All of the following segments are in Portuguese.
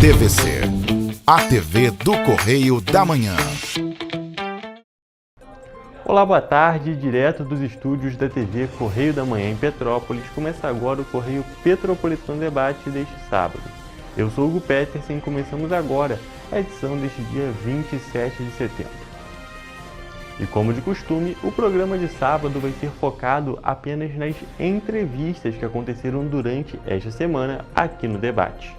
TVC, a TV do Correio da Manhã. Olá, boa tarde. Direto dos estúdios da TV Correio da Manhã em Petrópolis, começa agora o Correio Petropolitano Debate deste sábado. Eu sou Hugo Petersen e começamos agora a edição deste dia 27 de setembro. E como de costume, o programa de sábado vai ser focado apenas nas entrevistas que aconteceram durante esta semana aqui no debate.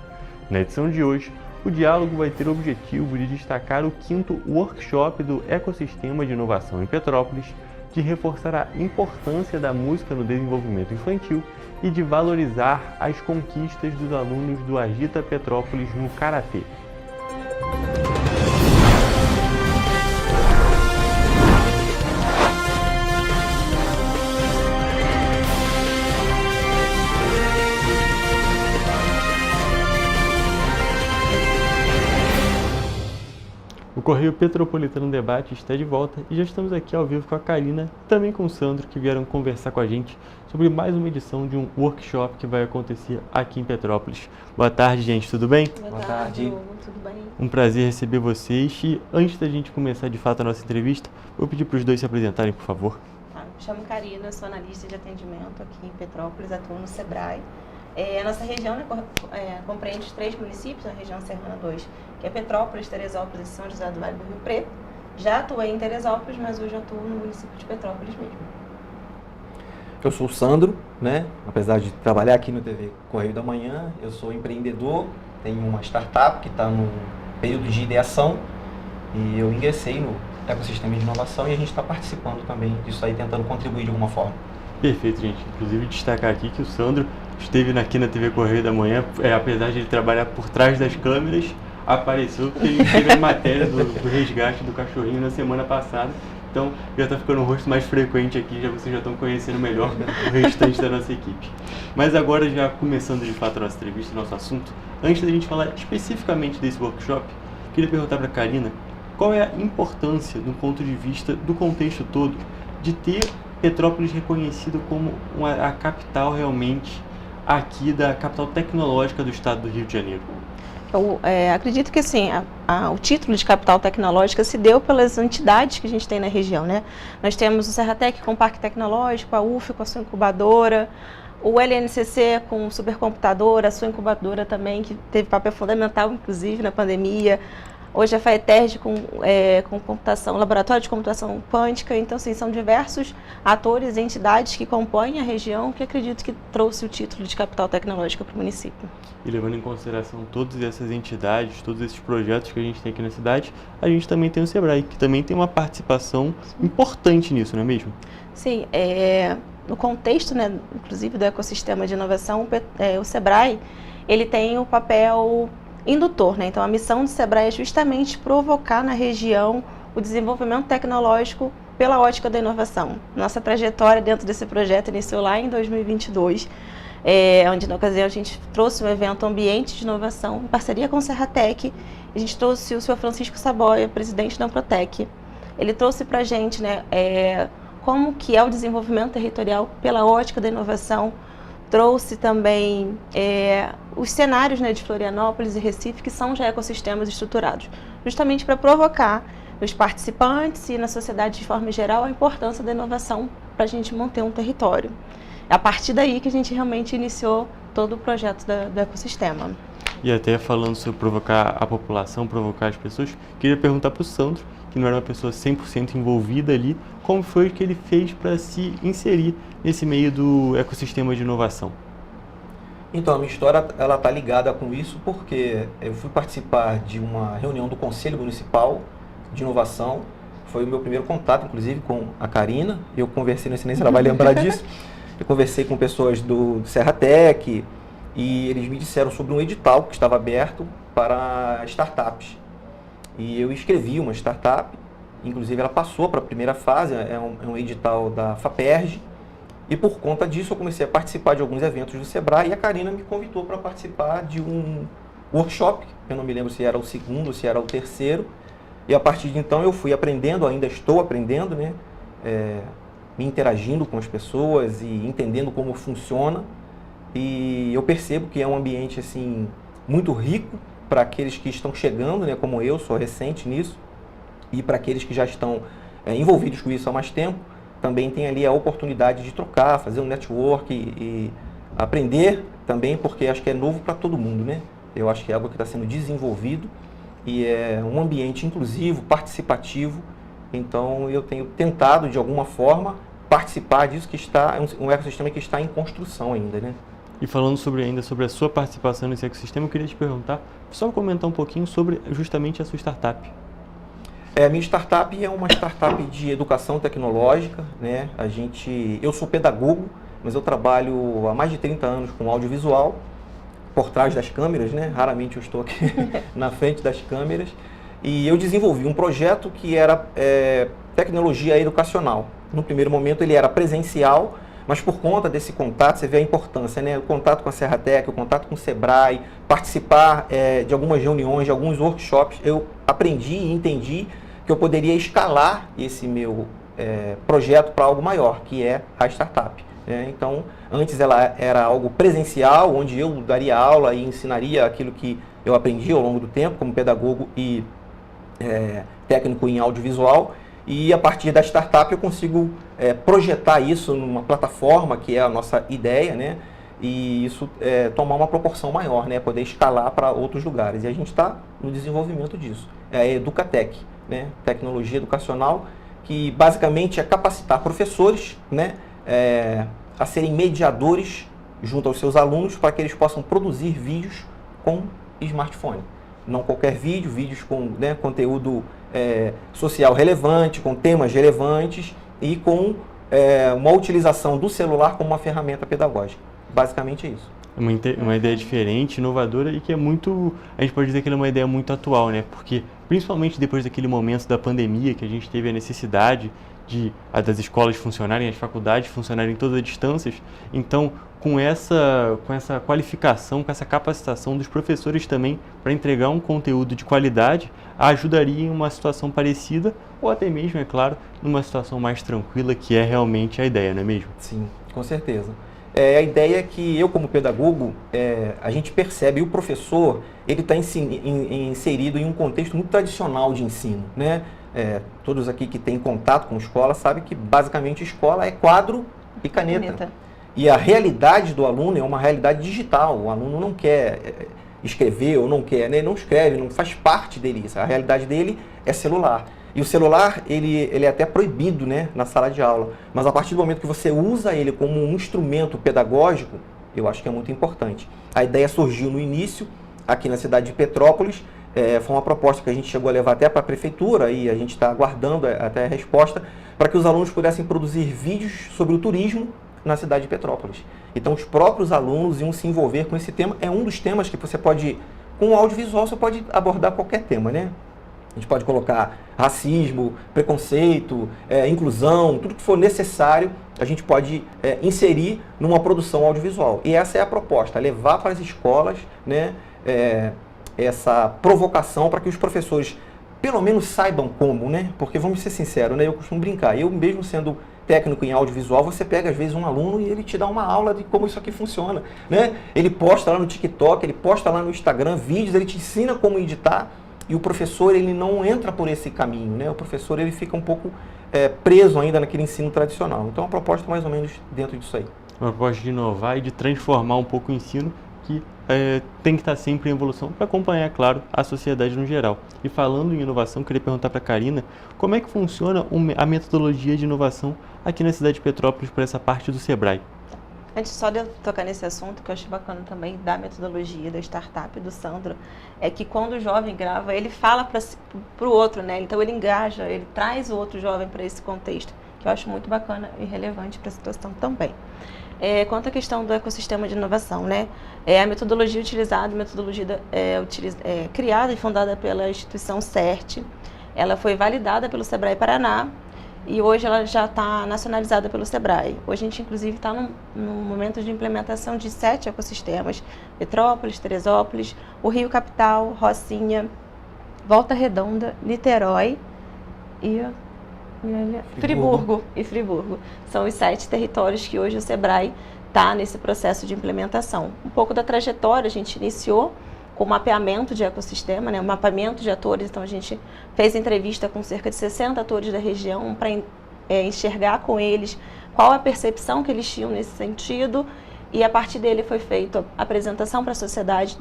Na edição de hoje, o diálogo vai ter o objetivo de destacar o 5º workshop do Ecossistema de Inovação em Petrópolis, de reforçar a importância da música no desenvolvimento infantil e de valorizar as conquistas dos alunos do Agita Petrópolis no Karatê. O Correio Petropolitano Debate está de volta e já estamos aqui ao vivo com a Karina e também com o Sandro, que vieram conversar com a gente sobre mais uma edição de um workshop que vai acontecer aqui em Petrópolis. Boa tarde, gente, tudo bem? Boa tarde, Hugo, tudo bem? Um prazer receber vocês e antes da gente começar de fato a nossa entrevista, vou pedir para os dois se apresentarem, por favor. Me chamo Karina, sou analista de atendimento aqui em Petrópolis, atuo no Sebrae. A nossa região compreende os 3 municípios, a região Serrana 2, que é Petrópolis, Teresópolis e São José do Vale do Rio Preto. Já atuei em Teresópolis, mas hoje atuo no município de Petrópolis mesmo. Eu sou o Sandro, apesar de trabalhar aqui no TV Correio da Manhã, eu sou empreendedor, tenho uma startup que está no período de ideação e eu ingressei no ecossistema de inovação e a gente está participando também disso aí, tentando contribuir de alguma forma. Perfeito, gente. Inclusive destacar aqui que o Sandro esteve aqui na TV Correio da Manhã, apesar de ele trabalhar por trás das câmeras, apareceu porque ele teve a matéria do resgate do cachorrinho na semana passada. Então já está ficando um rosto mais frequente aqui, vocês já estão conhecendo melhor o restante da nossa equipe. Mas agora, já começando de fato a nossa entrevista, nosso assunto, antes da gente falar especificamente desse workshop, queria perguntar para a Karina qual é a importância, do ponto de vista do contexto todo, de ter Petrópolis reconhecido como a capital realmente aqui da capital tecnológica do estado do Rio de Janeiro. Eu acredito que assim, o título de capital tecnológica se deu pelas entidades que a gente tem na região, né? Nós temos o Serratec com o Parque Tecnológico, a UF com a sua incubadora, o LNCC com o supercomputador, a sua incubadora também, que teve papel fundamental, inclusive, na pandemia. Hoje a FAETERJ com computação, laboratório de computação quântica. Então, assim, são diversos atores e entidades que compõem a região que acredito que trouxe o título de capital tecnológica para o município. E levando em consideração todas essas entidades, todos esses projetos que a gente tem aqui na cidade, a gente também tem o Sebrae, que também tem uma participação importante nisso, não é mesmo? Sim, no contexto, inclusive do ecossistema de inovação, o Sebrae ele tem o papel indutor, Então a missão do Sebrae é justamente provocar na região o desenvolvimento tecnológico pela ótica da inovação. Nossa trajetória dentro desse projeto iniciou lá em 2022, onde na ocasião a gente trouxe um evento Ambiente de Inovação em parceria com o Serratec. A gente trouxe o Sr. Francisco Saboia, presidente da Amprotec. Ele trouxe para a gente como que é o desenvolvimento territorial pela ótica da inovação. Trouxe também os cenários de Florianópolis e Recife, que são já ecossistemas estruturados, justamente para provocar nos participantes e na sociedade de forma geral a importância da inovação para a gente manter um território. É a partir daí que a gente realmente iniciou todo o projeto do ecossistema. E até falando sobre provocar a população, provocar as pessoas, queria perguntar para o Sandro, que não era uma pessoa 100% envolvida ali, como foi que ele fez para se inserir nesse meio do ecossistema de inovação? Então, a minha história ela está ligada com isso porque eu fui participar de uma reunião do Conselho Municipal de Inovação. Foi o meu primeiro contato, inclusive, com a Karina. Eu conversei, não sei nem se ela vai lembrar disso. Eu conversei com pessoas do Serratec e eles me disseram sobre um edital que estava aberto para startups. E eu escrevi uma startup, inclusive ela passou para a primeira fase, é um edital da FAPERJ, e por conta disso eu comecei a participar de alguns eventos do Sebrae e a Karina me convidou para participar de um workshop, eu não me lembro se era o 2º ou se era o 3º, e a partir de então eu fui aprendendo, ainda estou aprendendo, me interagindo com as pessoas e entendendo como funciona, e eu percebo que é um ambiente assim, muito rico, para aqueles que estão chegando, né, como eu, sou recente nisso, e para aqueles que já estão envolvidos com isso há mais tempo, também tem ali a oportunidade de trocar, fazer um network e aprender também, porque acho que é novo para todo mundo, né? Eu acho que é algo que está sendo desenvolvido e é um ambiente inclusivo, participativo. Então eu tenho tentado de alguma forma participar disso, que está um ecossistema que está em construção ainda, né? E falando ainda sobre a sua participação nesse ecossistema, eu queria te perguntar, só comentar um pouquinho sobre justamente a sua startup. A minha startup é uma startup de educação tecnológica, né? Eu sou pedagogo, mas eu trabalho há mais de 30 anos com audiovisual, por trás das câmeras, né? Raramente eu estou aqui na frente das câmeras. E eu desenvolvi um projeto que era tecnologia educacional. No primeiro momento ele era presencial, mas por conta desse contato, você vê a importância, né? O contato com a Serratec, o contato com o Sebrae, participar de algumas reuniões, de alguns workshops, eu aprendi e entendi que eu poderia escalar esse meu projeto para algo maior, que é a startup. Então, antes ela era algo presencial, onde eu daria aula e ensinaria aquilo que eu aprendi ao longo do tempo, como pedagogo e técnico em audiovisual. E a partir da startup eu consigo projetar isso numa plataforma, que é a nossa ideia, né? E isso tomar uma proporção maior, né? Poder escalar para outros lugares. E a gente está no desenvolvimento disso. É a Educatec, né? Tecnologia educacional, que basicamente é capacitar professores, né? A serem mediadores junto aos seus alunos para que eles possam produzir vídeos com smartphone. Não qualquer vídeo, vídeos com conteúdo social relevante, com temas relevantes e com uma utilização do celular como uma ferramenta pedagógica. Basicamente é isso. Uma ideia diferente, inovadora e que é muito, a gente pode dizer que ela é uma ideia muito atual, né? Porque principalmente depois daquele momento da pandemia que a gente teve a necessidade das escolas funcionarem, as faculdades funcionarem todas as distâncias, então com essa qualificação, com essa capacitação dos professores também para entregar um conteúdo de qualidade, ajudaria em uma situação parecida ou até mesmo, é claro, numa situação mais tranquila, que é realmente a ideia, não é mesmo? Sim, com certeza. A ideia é que eu, como pedagogo, a gente percebe, e o professor, ele está inserido em um contexto muito tradicional de ensino, né? Todos aqui que têm contato com escola sabem que basicamente escola é quadro e caneta. E a realidade do aluno é uma realidade digital. O aluno não quer escrever ou não quer, né? Ele não escreve, não faz parte dele isso. A realidade dele é celular. E o celular, ele é até proibido, né, na sala de aula. Mas a partir do momento que você usa ele como um instrumento pedagógico, eu acho que é muito importante. A ideia surgiu no início, aqui na cidade de Petrópolis. Foi uma proposta que a gente chegou a levar até para a prefeitura e a gente está aguardando até a resposta para que os alunos pudessem produzir vídeos sobre o turismo na cidade de Petrópolis. Então os próprios alunos iam se envolver com esse tema. É um dos temas que você pode, com o audiovisual, você pode abordar qualquer tema, né? A gente pode colocar racismo, preconceito, inclusão, tudo que for necessário, a gente pode inserir numa produção audiovisual. E essa é a proposta, levar para as escolas, né, essa provocação para que os professores pelo menos saibam como, né? Porque vamos ser sinceros, né? Eu costumo brincar, eu mesmo sendo técnico em audiovisual, você pega às vezes um aluno e ele te dá uma aula de como isso aqui funciona, né? Ele posta lá no TikTok, ele posta lá no Instagram vídeos, ele te ensina como editar e o professor ele não entra por esse caminho, né? O professor ele fica um pouco preso ainda naquele ensino tradicional. Então a proposta é mais ou menos dentro disso aí. Uma proposta de inovar e de transformar um pouco o ensino que tem que estar sempre em evolução para acompanhar, claro, a sociedade no geral. E falando em inovação, queria perguntar para a Karina, como é que funciona a metodologia de inovação aqui na cidade de Petrópolis para essa parte do Sebrae? Antes só de eu tocar nesse assunto, que eu achei bacana também da metodologia da startup do Sandro, é que quando o jovem grava, ele fala para o outro, né? Então ele engaja, ele traz o outro jovem para esse contexto, que eu acho muito bacana e relevante para a situação também. Quanto à questão do ecossistema de inovação, né? A metodologia utilizada, criada e fundada pela instituição CERT, ela foi validada pelo Sebrae Paraná e hoje ela já está nacionalizada pelo Sebrae. Hoje a gente, inclusive, está no momento de implementação de 7 ecossistemas: Petrópolis, Teresópolis, o Rio Capital, Rocinha, Volta Redonda, Niterói e Friburgo. São os 7 territórios que hoje o Sebrae está nesse processo de implementação. Um pouco da trajetória, a gente iniciou com mapeamento de ecossistema, né, mapeamento de atores. Então a gente fez entrevista com cerca de 60 atores da região para enxergar com eles qual a percepção que eles tinham nesse sentido, e a partir dele foi feita a apresentação para a sociedade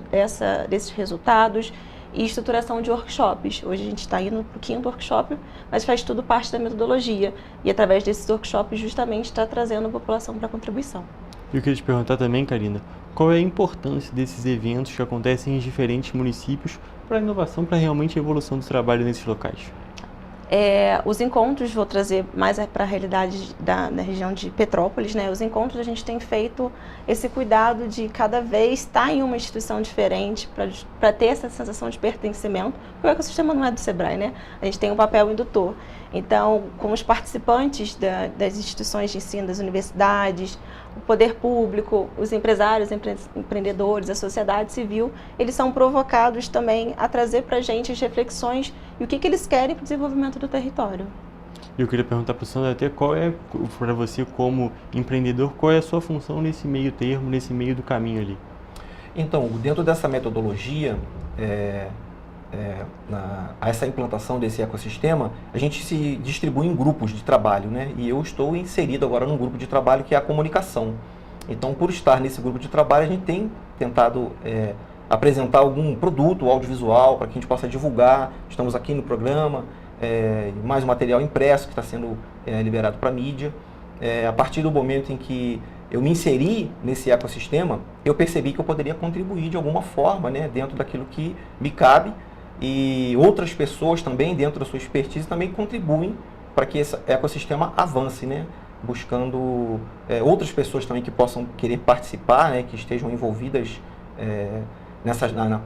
desses resultados e estruturação de workshops. Hoje a gente está indo para o 5º workshop, mas faz tudo parte da metodologia, e através desses workshops justamente está trazendo a população para a contribuição. Eu queria te perguntar também, Karina, qual é a importância desses eventos que acontecem em diferentes municípios para a inovação, para realmente a evolução do trabalho nesses locais? Os encontros, vou trazer mais para a realidade da região de Petrópolis, né? Os encontros a gente tem feito esse cuidado de cada vez estar em uma instituição diferente para ter essa sensação de pertencimento, porque o ecossistema não é do SEBRAE, né? A gente tem um papel indutor. Então, com os participantes das instituições de ensino, das universidades, o poder público, os empresários, empreendedores, a sociedade civil, eles são provocados também a trazer para a gente as reflexões e o que eles querem para o desenvolvimento do território. Eu queria perguntar para o Sandro até qual é, para você como empreendedor, qual é a sua função nesse meio termo, nesse meio do caminho ali? Então, dentro dessa metodologia, essa implantação desse ecossistema, a gente se distribui em grupos de trabalho, né? E eu estou inserido agora num grupo de trabalho que é a comunicação. Então, por estar nesse grupo de trabalho, a gente tem tentado apresentar algum produto audiovisual para que a gente possa divulgar. Estamos aqui no programa, mais um material impresso que está sendo liberado para a mídia. A partir do momento em que eu me inseri nesse ecossistema, eu percebi que eu poderia contribuir de alguma forma, né, dentro daquilo que me cabe, e outras pessoas também, dentro da sua expertise, também contribuem para que esse ecossistema avance, né, buscando outras pessoas também que possam querer participar, né, que estejam envolvidas na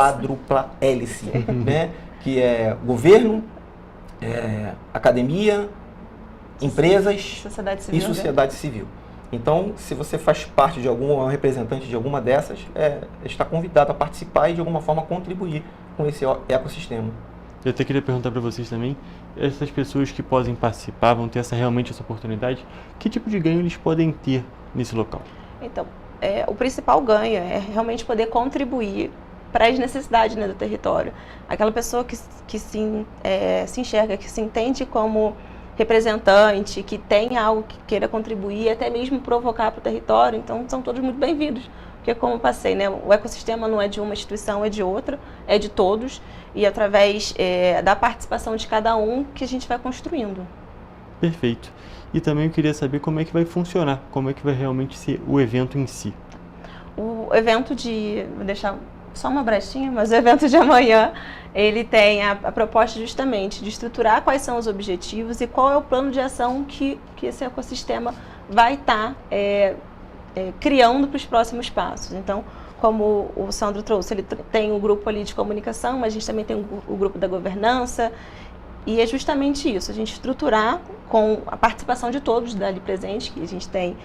quádrupla hélice, né, que é governo, academia, empresas e sociedade civil. Então, se você faz parte de algum representante de alguma dessas, está convidado a participar e de alguma forma contribuir com esse ecossistema. Eu até queria perguntar para vocês também, essas pessoas que podem participar, vão ter realmente essa oportunidade, que tipo de ganho eles podem ter nesse local? Então, o principal ganho é realmente poder contribuir para as necessidades, né, do território. Aquela pessoa que se enxerga, que se entende como representante, que tem algo que queira contribuir, até mesmo provocar para o território, então são todos muito bem-vindos. Porque como eu passei, né, o ecossistema não é de uma instituição, é de outra, é de todos, e através da participação de cada um que a gente vai construindo. Perfeito. E também eu queria saber como é que vai funcionar, como é que vai realmente ser o evento em si. O evento vou deixar só uma brechinha, mas o evento de amanhã, ele tem a proposta justamente de estruturar quais são os objetivos e qual é o plano de ação que esse ecossistema vai estar criando para os próximos passos. Então, como o Sandro trouxe, ele tem um grupo ali de comunicação, mas a gente também tem o grupo da governança, e é justamente isso, a gente estruturar com a participação de todos dali presentes, que a gente tem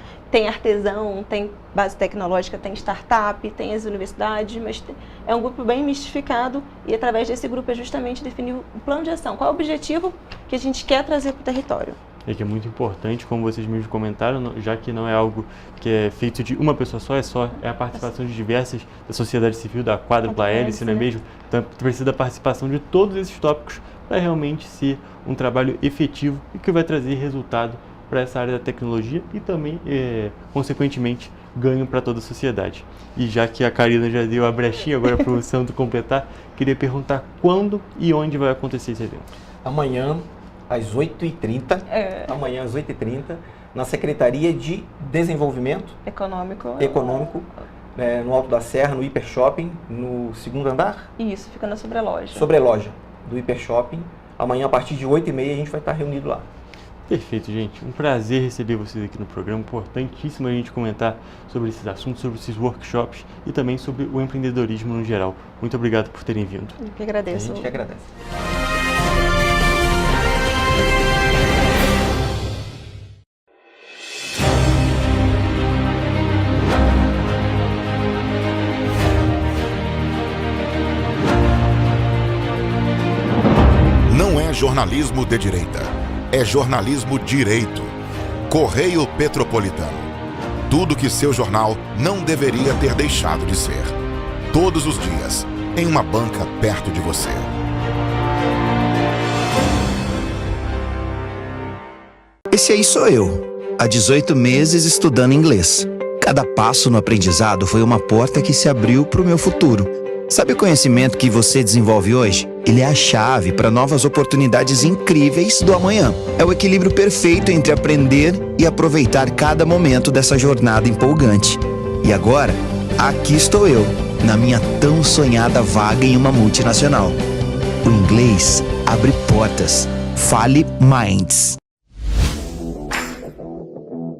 artesão, tem base tecnológica, tem startup, tem as universidades, mas é um grupo bem mistificado, e através desse grupo é justamente definir o plano de ação, qual é o objetivo que a gente quer trazer para o território. É que é muito importante, como vocês mesmos comentaram, já que não é algo que é feito de uma pessoa só, é a participação de diversas da sociedade civil, da quádrupla hélice, não é mesmo? Então precisa da participação de todos esses tópicos para realmente ser um trabalho efetivo e que vai trazer resultado para essa área da tecnologia e também, consequentemente, ganho para toda a sociedade. E já que a Karina já deu a brechinha agora para o Sandro completar, queria perguntar quando e onde vai acontecer esse evento. Amanhã, às 8h30, na Secretaria de Desenvolvimento Econômico, no Alto da Serra, no Hiper Shopping, no 2º andar? Isso, fica na sobreloja. Sobreloja do Hiper Shopping. Amanhã, a partir de 8h30, a gente vai estar reunido lá. Perfeito, gente. Um prazer receber vocês aqui no programa. Importantíssimo a gente comentar sobre esses assuntos, sobre esses workshops e também sobre o empreendedorismo no geral. Muito obrigado por terem vindo. Eu que agradeço. A gente que agradece. Não é jornalismo de direita, é jornalismo direito. Correio Petropolitano. tudo que seu jornal não deveria ter deixado de ser. Todos os dias, em uma banca perto de você. Esse aí sou eu, há 18 meses estudando inglês. Cada passo no aprendizado foi uma porta que se abriu para o meu futuro. Sabe o conhecimento que você desenvolve hoje? Ele é a chave para novas oportunidades incríveis do amanhã. É o equilíbrio perfeito entre aprender e aproveitar cada momento dessa jornada empolgante. E agora, aqui estou eu, na minha tão sonhada vaga em uma multinacional. O inglês abre portas. Fale Minds.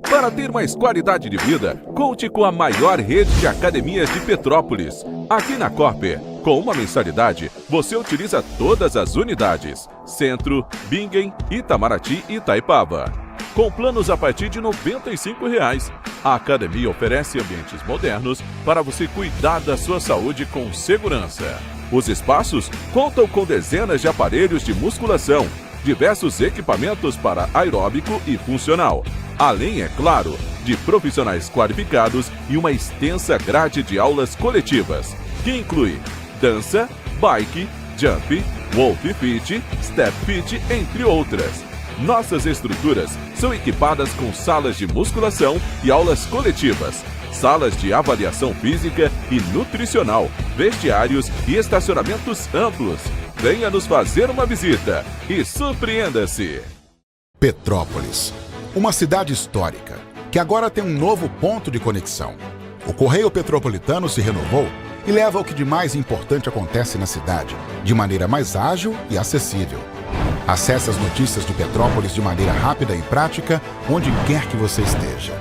Para ter mais qualidade de vida, conte com a maior rede de academias de Petrópolis. Aqui na Corper, com uma mensalidade, você utiliza todas as unidades: Centro, Bingen, Itamaraty e Itaipava. Com planos a partir de R$ 95,00. A academia oferece ambientes modernos para você cuidar da sua saúde com segurança. Os espaços contam com dezenas de aparelhos de musculação, diversos equipamentos para aeróbico e funcional, além, é claro, de profissionais qualificados e uma extensa grade de aulas coletivas, que inclui dança, bike, jump, wolf fit, step fit, entre outras. Nossas estruturas são equipadas com salas de musculação e aulas coletivas, salas de avaliação física e nutricional, vestiários e estacionamentos amplos. Venha nos fazer uma visita e surpreenda-se! Petrópolis, uma cidade histórica, que agora tem um novo ponto de conexão. O Correio Petropolitano se renovou e leva o que de mais importante acontece na cidade, de maneira mais ágil e acessível. Acesse as notícias de Petrópolis de maneira rápida e prática, onde quer que você esteja.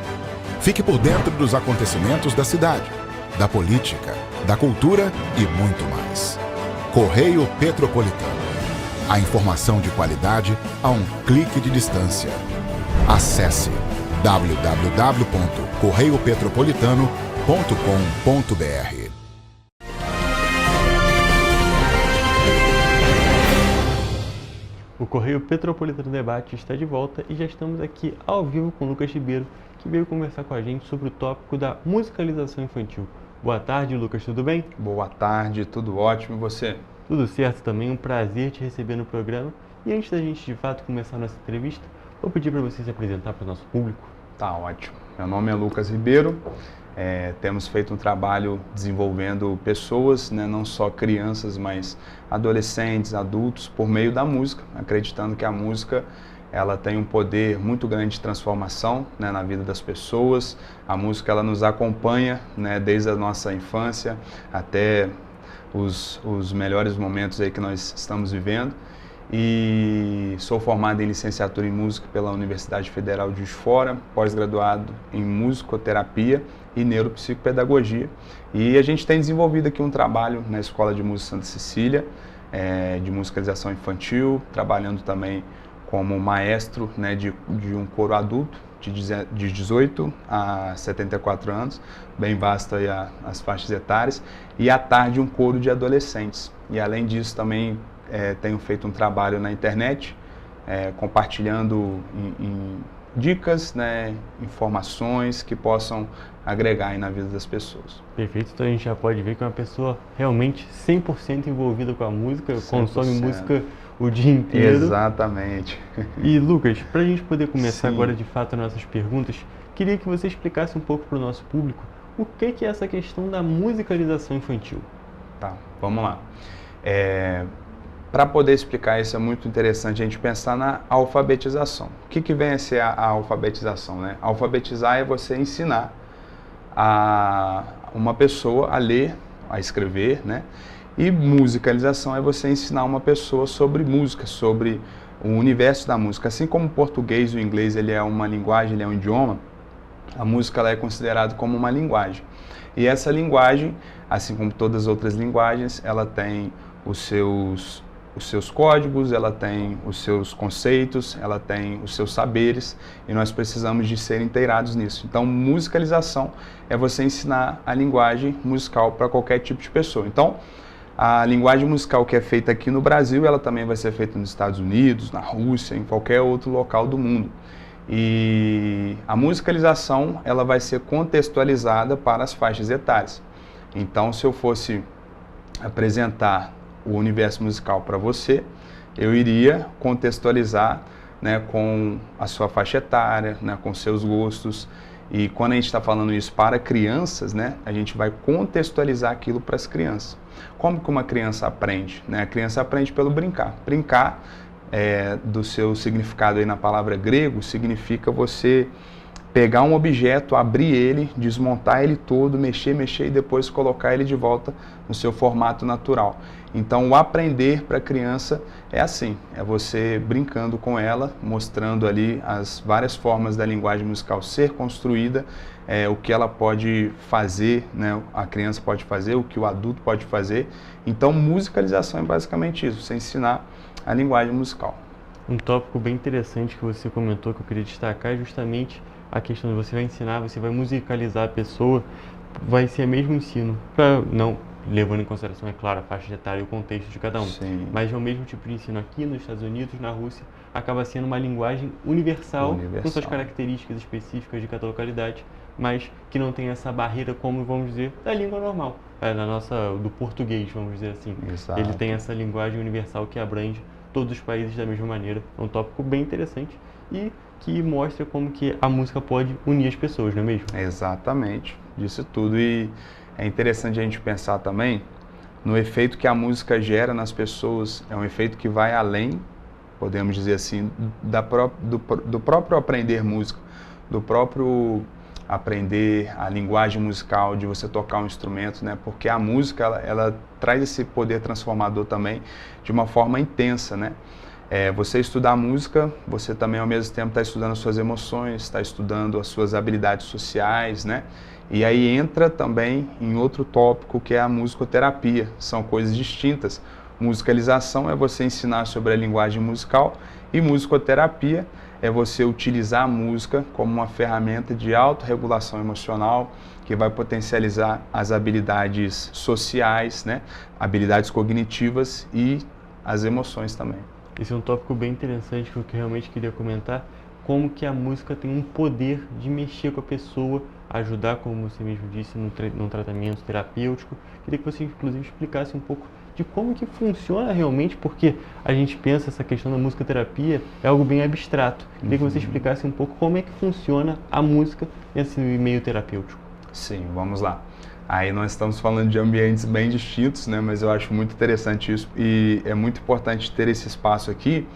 Fique por dentro dos acontecimentos da cidade, da política, da cultura e muito mais. Correio Petropolitano. A informação de qualidade a um clique de distância. Acesse www.correiopetropolitano.com.br. O Correio Petropolitano Debate está de volta e já estamos aqui ao vivo com o Lucas Ribeiro, que veio conversar com a gente sobre o tópico da musicalização infantil. Boa tarde, Lucas, tudo bem? Boa tarde, tudo ótimo, e você? Tudo certo também, um prazer te receber no programa. E antes da gente de fato começar a nossa entrevista, vou pedir para você se apresentar para o nosso público. Tá ótimo. Meu nome é Lucas Ribeiro, temos feito um trabalho desenvolvendo pessoas, né, não só crianças, mas adolescentes, adultos, por meio da música, acreditando que a música ela tem um poder muito grande de transformação, né, na vida das pessoas. A música ela nos acompanha, né, desde a nossa infância até os melhores momentos aí que nós estamos vivendo. E sou formado em licenciatura em música pela Universidade Federal de Juiz de Fora, pós-graduado em musicoterapia e neuropsicopedagogia. E a gente tem desenvolvido aqui um trabalho na Escola de Música Santa Cecília, de musicalização infantil, trabalhando também como maestro, né, de um coro adulto de 18 a 74 anos, bem vasto aí as faixas etárias, e à tarde um coro de adolescentes. E além disso também tenho feito um trabalho na internet, compartilhando em dicas, né, informações que possam agregar aí na vida das pessoas. Perfeito, então a gente já pode ver que é uma pessoa realmente 100% envolvida com a música, 100%. Consome música o dia inteiro. Exatamente. E Lucas, para a gente poder começar Sim. agora de fato nossas perguntas, queria que você explicasse um pouco para o nosso público o que é essa questão da musicalização infantil. Tá, vamos lá. Para poder explicar isso é muito interessante a gente pensar na alfabetização. O que vem a ser a alfabetização, né? Alfabetizar é você ensinar a uma pessoa a ler, a escrever, né? E musicalização é você ensinar uma pessoa sobre música, sobre o universo da música. Assim como o português e o inglês ele é uma linguagem, ele é um idioma, a música ela é considerada como uma linguagem. E essa linguagem, assim como todas as outras linguagens, ela tem os seus códigos, ela tem os seus conceitos, ela tem os seus saberes, e nós precisamos de ser inteirados nisso. Então, musicalização é você ensinar a linguagem musical para qualquer tipo de pessoa. Então, a linguagem musical que é feita aqui no Brasil, ela também vai ser feita nos Estados Unidos, na Rússia, em qualquer outro local do mundo. E a musicalização ela vai ser contextualizada para as faixas etárias. Então, se eu fosse apresentar o universo musical para você, eu iria contextualizar, né, com a sua faixa etária, né, com seus gostos. E quando a gente está falando isso para crianças, né, a gente vai contextualizar aquilo para as crianças. Como que uma criança aprende? Né? A criança aprende pelo brincar. Brincar, do seu significado aí na palavra grego, significa você pegar um objeto, abrir ele, desmontar ele todo, mexer e depois colocar ele de volta no seu formato natural. Então, o aprender para a criança é assim, é você brincando com ela, mostrando ali as várias formas da linguagem musical ser construída, o que ela pode fazer, né, a criança pode fazer, o que o adulto pode fazer. Então, musicalização é basicamente isso, você ensinar a linguagem musical. Um tópico bem interessante que você comentou, que eu queria destacar, é justamente a questão de você vai ensinar, você vai musicalizar a pessoa, vai ser o mesmo ensino, não levando em consideração, é claro, a faixa etária e o contexto de cada um. Sim. Mas é o mesmo tipo de ensino aqui nos Estados Unidos, na Rússia, acaba sendo uma linguagem universal, com suas características específicas de cada localidade, mas que não tem essa barreira, como vamos dizer, da língua normal, do português, vamos dizer assim. Exato. Ele tem essa linguagem universal que abrange todos os países da mesma maneira. É um tópico bem interessante e que mostra como que a música pode unir as pessoas, não é mesmo? Exatamente, disso tudo. E é interessante a gente pensar também no efeito que a música gera nas pessoas. É um efeito que vai além, podemos dizer assim, do próprio aprender música, do próprio aprender a linguagem musical, de você tocar um instrumento, né? Porque a música, ela traz esse poder transformador também de uma forma intensa, né? Você estudar música, você também ao mesmo tempo está estudando as suas emoções, está estudando as suas habilidades sociais, né? E aí entra também em outro tópico que é a musicoterapia, são coisas distintas. Musicalização é você ensinar sobre a linguagem musical e musicoterapia é você utilizar a música como uma ferramenta de autorregulação emocional que vai potencializar as habilidades sociais, né? Habilidades cognitivas e as emoções também. Esse é um tópico bem interessante que eu realmente queria comentar, como que a música tem um poder de mexer com a pessoa, ajudar, como você mesmo disse, num tratamento terapêutico. Queria que você, inclusive, explicasse um pouco de como que funciona realmente, porque a gente pensa essa questão da musicoterapia é algo bem abstrato. Queria que você explicasse um pouco como é que funciona a música nesse meio terapêutico. Sim, vamos lá. Aí nós estamos falando de ambientes bem distintos, né? Mas eu acho muito interessante isso e é muito importante ter esse espaço aqui,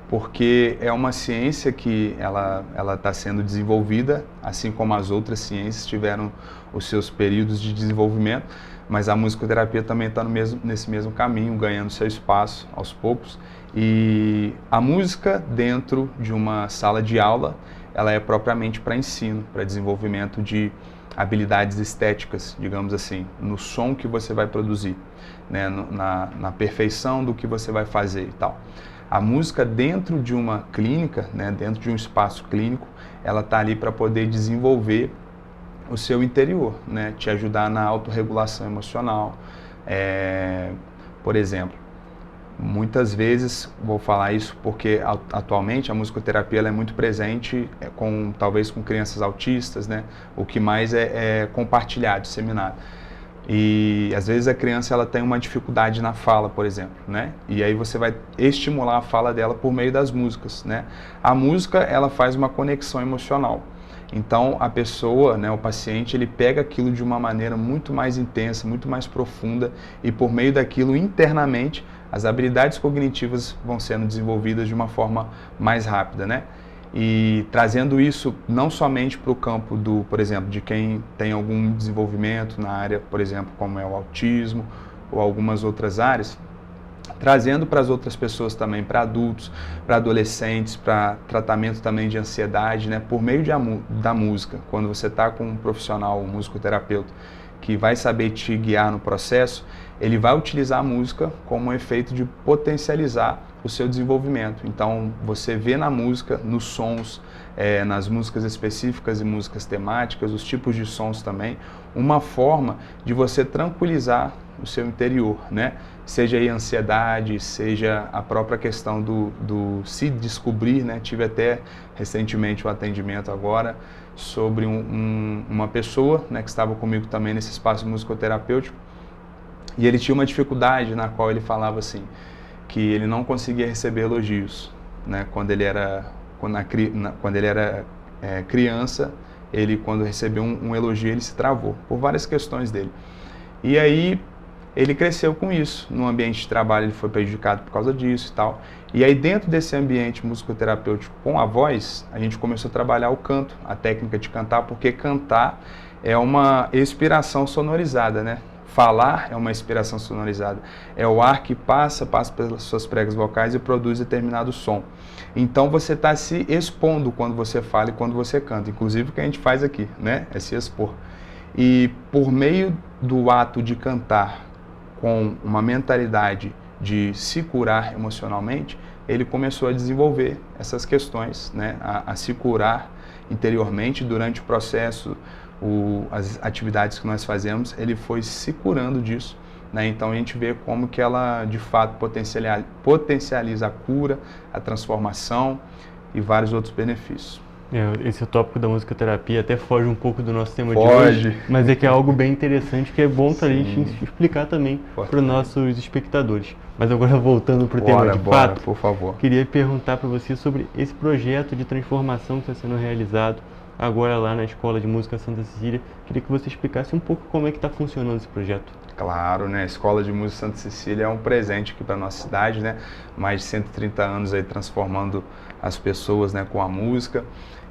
porque é uma ciência que ela está sendo desenvolvida, assim como as outras ciências tiveram os seus períodos de desenvolvimento, mas a musicoterapia também está nesse mesmo caminho, ganhando seu espaço aos poucos. E a música dentro de uma sala de aula, ela é propriamente para ensino, para desenvolvimento de habilidades estéticas, digamos assim, no som que você vai produzir, né, na perfeição do que você vai fazer e tal. A música dentro de uma clínica, né, dentro de um espaço clínico, ela está ali para poder desenvolver o seu interior, né, te ajudar na autorregulação emocional. Por exemplo, muitas vezes, vou falar isso porque atualmente a musicoterapia ela é muito presente talvez com crianças autistas, né? O que mais é compartilhado, disseminado. E às vezes a criança ela tem uma dificuldade na fala, por exemplo, né? E aí você vai estimular a fala dela por meio das músicas, né? A música ela faz uma conexão emocional. Então a pessoa, né, o paciente, ele pega aquilo de uma maneira muito mais intensa, muito mais profunda e por meio daquilo internamente as habilidades cognitivas vão sendo desenvolvidas de uma forma mais rápida, né? E trazendo isso não somente para o campo por exemplo, de quem tem algum desenvolvimento na área, por exemplo, como é o autismo ou algumas outras áreas, trazendo para as outras pessoas também, para adultos, para adolescentes, para tratamento também de ansiedade, né? Por meio da música. Quando você está com um profissional, um musicoterapeuta, que vai saber te guiar no processo, ele vai utilizar a música como um efeito de potencializar o seu desenvolvimento. Então, você vê na música, nos sons, nas músicas específicas e músicas temáticas, os tipos de sons também, uma forma de você tranquilizar o seu interior, né? Seja aí a ansiedade, seja a própria questão do se descobrir, né? Tive até recentemente um atendimento agora sobre uma pessoa, né, que estava comigo também nesse espaço musicoterapêutico, e ele tinha uma dificuldade na qual ele falava assim, que ele não conseguia receber elogios, né? Quando ele era criança, ele quando recebeu um elogio, ele se travou, por várias questões dele. E aí ele cresceu com isso, no ambiente de trabalho ele foi prejudicado por causa disso e tal. E aí dentro desse ambiente musicoterapêutico com a voz, a gente começou a trabalhar o canto, a técnica de cantar, porque cantar é uma expiração sonorizada, né? Falar é uma expiração sonorizada, é o ar que passa pelas suas pregas vocais e produz determinado som. Então você está se expondo quando você fala e quando você canta, inclusive o que a gente faz aqui, né? É se expor. E por meio do ato de cantar com uma mentalidade de se curar emocionalmente, ele começou a desenvolver essas questões, né? A se curar interiormente durante o processo, as atividades que nós fazemos, ele foi se curando disso, né? Então a gente vê como que ela de fato potencializa a cura, a transformação e vários outros benefícios. Esse tópico da musicoterapia até foge um pouco do nosso tema de hoje, mas é que é algo bem interessante que é bom para a gente explicar também para os nossos espectadores. Mas agora voltando para o tema de fato, por favor. Queria perguntar para você sobre esse projeto de transformação que está sendo realizado agora lá na Escola de Música Santa Cecília. Queria que você explicasse um pouco como é que está funcionando esse projeto. Claro, né? A Escola de Música Santa Cecília é um presente aqui para a nossa cidade, né? Mais de 130 anos aí transformando as pessoas, né, com a música.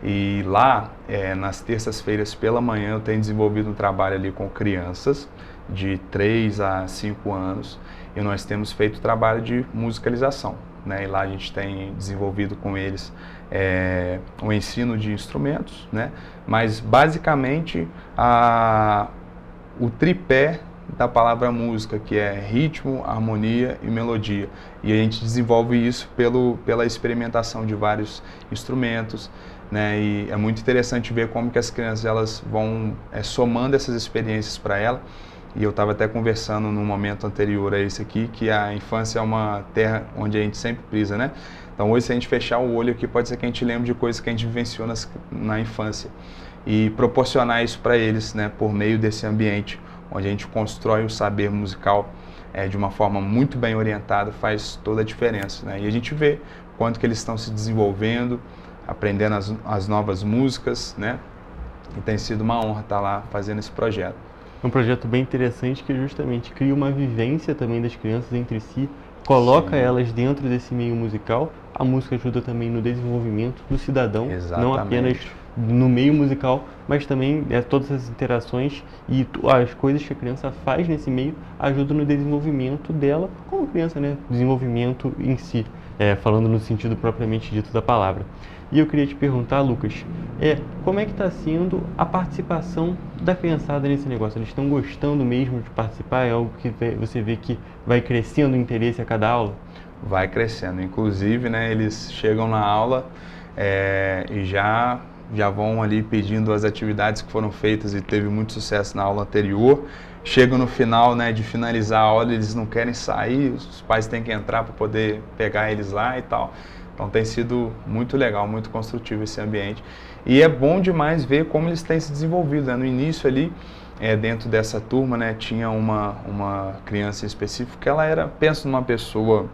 E lá, nas terças-feiras pela manhã, eu tenho desenvolvido um trabalho ali com crianças de 3 a 5 anos e nós temos feito trabalho de musicalização, né? E lá a gente tem desenvolvido com eles o ensino de instrumentos, né? Mas basicamente o tripé da palavra música, que é ritmo, harmonia e melodia. E a gente desenvolve isso pela experimentação de vários instrumentos, né? E é muito interessante ver como que as crianças elas vão somando essas experiências para ela. E eu estava até conversando num momento anterior a esse aqui, que a infância é uma terra onde a gente sempre pisa, né? Então hoje, se a gente fechar o olho aqui, pode ser que a gente lembre de coisas que a gente vivenciou na infância. E proporcionar isso para eles, né, por meio desse ambiente, onde a gente constrói o saber musical de uma forma muito bem orientada, faz toda a diferença, né? E a gente vê quanto que eles estão se desenvolvendo, aprendendo as novas músicas, né? E tem sido uma honra estar lá fazendo esse projeto. É um projeto bem interessante que justamente cria uma vivência também das crianças entre si, coloca elas dentro desse meio musical. A música ajuda também no desenvolvimento do cidadão, não apenas no meio musical, mas também todas as interações e as coisas que a criança faz nesse meio ajudam no desenvolvimento dela como criança, né? Desenvolvimento em si, falando no sentido propriamente dito da palavra. E eu queria te perguntar, Lucas, como é que está sendo a participação da criançada nesse negócio? Eles estão gostando mesmo de participar? É algo que você vê que vai crescendo o interesse a cada aula? Vai crescendo. Inclusive, né, eles chegam na aula e já vão ali pedindo as atividades que foram feitas e teve muito sucesso na aula anterior. Chegam no final, né, de finalizar a aula, eles não querem sair, os pais têm que entrar para poder pegar eles lá e tal. Então tem sido muito legal, muito construtivo esse ambiente. E é bom demais ver como eles têm se desenvolvido, né? No início ali, dentro dessa turma, né, tinha uma criança em específico que ela era, penso numa pessoa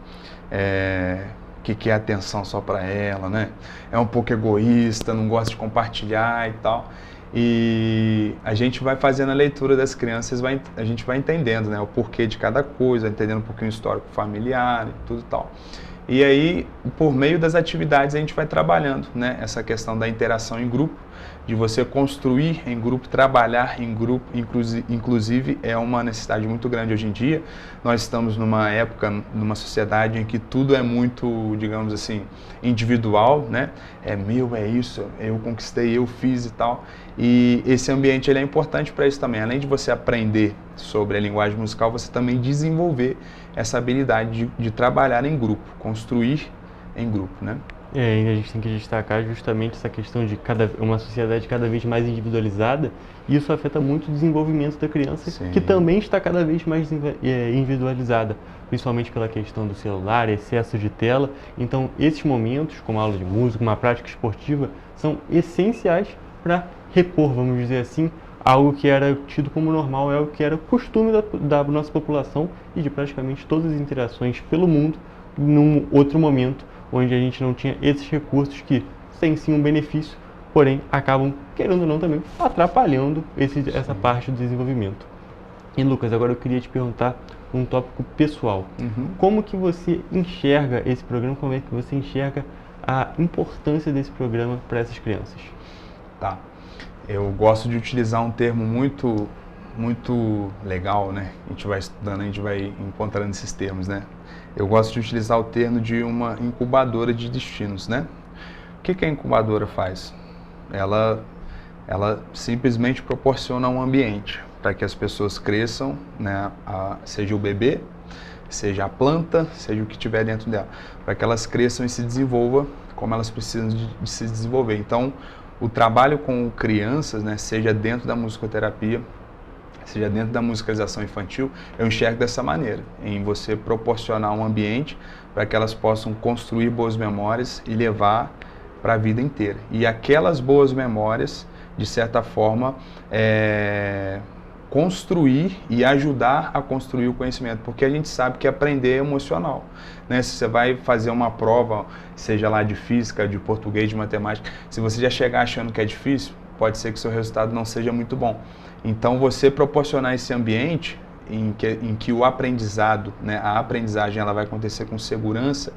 que quer atenção só para ela, né? É um pouco egoísta, não gosta de compartilhar e tal. E a gente vai fazendo a leitura das crianças, a gente vai entendendo, né, o porquê de cada coisa, entendendo um pouquinho o histórico familiar e tudo e tal. E aí, por meio das atividades, a gente vai trabalhando, né, essa questão da interação em grupo, de você construir em grupo, trabalhar em grupo, inclusive é uma necessidade muito grande hoje em dia. Nós estamos numa época, numa sociedade em que tudo é muito, digamos assim, individual, né? É meu, é isso, eu conquistei, eu fiz e tal. E esse ambiente ele é importante para isso também. Além de você aprender sobre a linguagem musical, você também desenvolver essa habilidade de trabalhar em grupo, construir em grupo, né? E a gente tem que destacar justamente essa questão de uma sociedade cada vez mais individualizada, e isso afeta muito o desenvolvimento da criança, Sim. que também está cada vez mais individualizada, principalmente pela questão do celular, excesso de tela. Então, esses momentos, como a aula de música, uma prática esportiva, são essenciais para repor, vamos dizer assim, algo que era tido como normal, algo que era costume da nossa população e de praticamente todas as interações pelo mundo, num outro momento, onde a gente não tinha esses recursos que têm sim um benefício, porém acabam, querendo ou não, também atrapalhando essa parte do desenvolvimento. E Lucas, agora eu queria te perguntar um tópico pessoal. Como que você enxerga esse programa, como é que você enxerga a importância desse programa para essas crianças? Tá. Eu gosto de utilizar um termo muito legal, né? A gente vai estudando, a gente vai encontrando esses termos, né? Eu gosto de utilizar o termo de uma incubadora de destinos, né? O que a incubadora faz? Ela simplesmente proporciona um ambiente para que as pessoas cresçam, né? Seja o bebê, seja a planta, seja o que tiver dentro dela, para que elas cresçam e se desenvolvam como elas precisam de se desenvolver. Então, o trabalho com crianças, né? Seja dentro da musicoterapia, seja dentro da musicalização infantil, eu enxergo dessa maneira, em você proporcionar um ambiente para que elas possam construir boas memórias e levar para a vida inteira. E aquelas boas memórias, de certa forma, construir e ajudar a construir o conhecimento, porque a gente sabe que aprender é emocional, né? Se você vai fazer uma prova, seja lá de física, de português, de matemática, se você já chegar achando que é difícil, pode ser que o seu resultado não seja muito bom. Então, você proporcionar esse ambiente em que o aprendizado, né, a aprendizagem ela vai acontecer com segurança,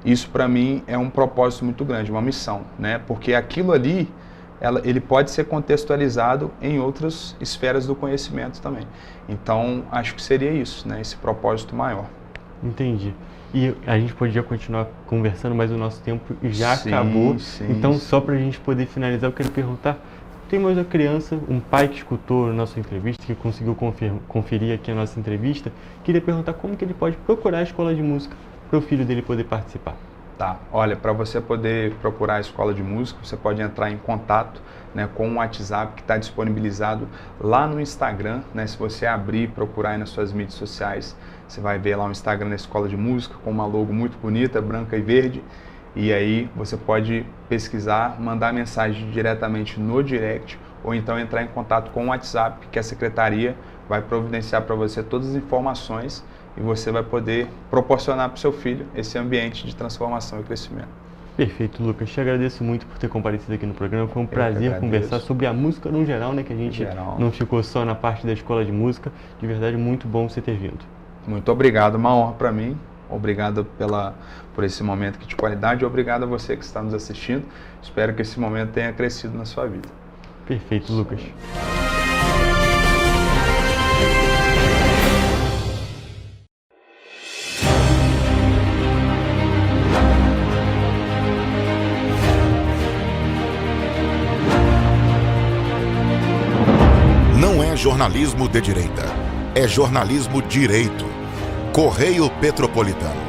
isso para mim é um propósito muito grande, uma missão, né? Porque aquilo ali, ele pode ser contextualizado em outras esferas do conhecimento também. Então, acho que seria isso, né? Esse propósito maior. Entendi. E a gente podia continuar conversando, mas o nosso tempo já acabou. Então, só para a gente poder finalizar, eu quero perguntar, tem mais uma criança, um pai que escutou a nossa entrevista, que conseguiu conferir aqui a nossa entrevista, queria perguntar como que ele pode procurar a escola de música para o filho dele poder participar. Tá, olha, para você poder procurar a escola de música, você pode entrar em contato, né, com o WhatsApp que está disponibilizado lá no Instagram, né? Se você abrir e procurar aí nas suas mídias sociais, você vai ver lá o Instagram da escola de música com uma logo muito bonita, branca e verde. E aí você pode pesquisar, mandar mensagem diretamente no direct ou então entrar em contato com o WhatsApp, que a secretaria vai providenciar para você todas as informações e você vai poder proporcionar para o seu filho esse ambiente de transformação e crescimento. Perfeito, Lucas. Te agradeço muito por ter comparecido aqui no programa. Foi um prazer conversar sobre a música no geral, né? Que a gente não ficou só na parte da escola de música. De verdade, muito bom você ter vindo. Muito obrigado, uma honra para mim. Obrigado por esse momento de qualidade e obrigado a você que está nos assistindo. Espero que esse momento tenha crescido na sua vida. Perfeito, Lucas. Não é jornalismo de direita, é jornalismo direito. Correio Petropolitano.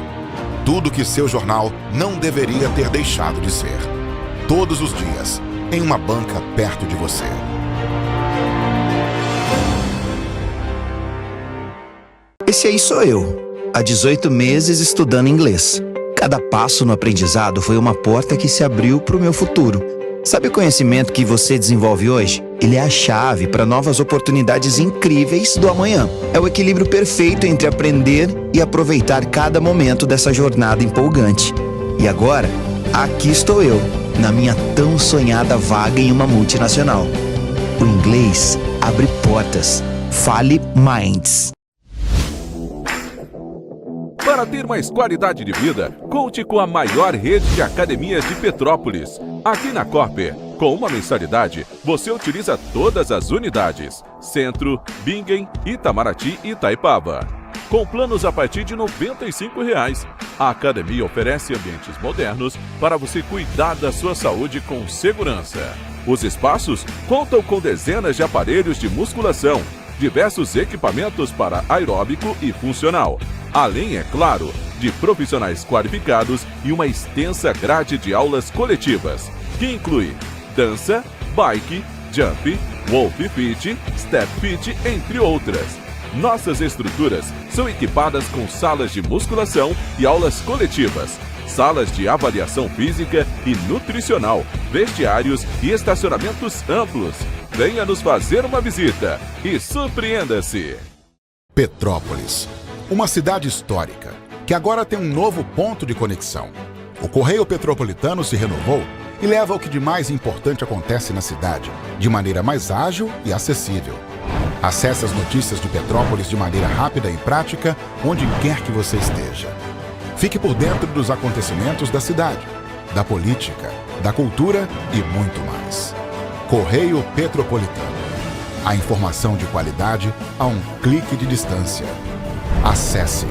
Tudo que seu jornal não deveria ter deixado de ser. Todos os dias, em uma banca perto de você. Esse aí sou eu, há 18 meses estudando inglês. Cada passo no aprendizado foi uma porta que se abriu para o meu futuro. Sabe o conhecimento que você desenvolve hoje? Ele é a chave para novas oportunidades incríveis do amanhã. É o equilíbrio perfeito entre aprender e aproveitar cada momento dessa jornada empolgante. E agora, aqui estou eu, na minha tão sonhada vaga em uma multinacional. O inglês abre portas. Fale Minds. Para ter mais qualidade de vida, conte com a maior rede de academias de Petrópolis. Aqui na Corpe, com uma mensalidade, você utiliza todas as unidades: Centro, Bingen, Itamaraty e Itaipava. Com planos a partir de R$ 95,00. A academia oferece ambientes modernos para você cuidar da sua saúde com segurança. Os espaços contam com dezenas de aparelhos de musculação, diversos equipamentos para aeróbico e funcional. Além, é claro, de profissionais qualificados e uma extensa grade de aulas coletivas, que inclui dança, bike, jump, wolf fit, step fit, entre outras. Nossas estruturas são equipadas com salas de musculação e aulas coletivas, salas de avaliação física e nutricional, vestiários e estacionamentos amplos. Venha nos fazer uma visita e surpreenda-se! Petrópolis, uma cidade histórica que agora tem um novo ponto de conexão. O Correio Petropolitano se renovou e leva o que de mais importante acontece na cidade, de maneira mais ágil e acessível. Acesse as notícias de Petrópolis de maneira rápida e prática, onde quer que você esteja. Fique por dentro dos acontecimentos da cidade, da política, da cultura e muito mais. Correio Petropolitano. A informação de qualidade a um clique de distância. Acesse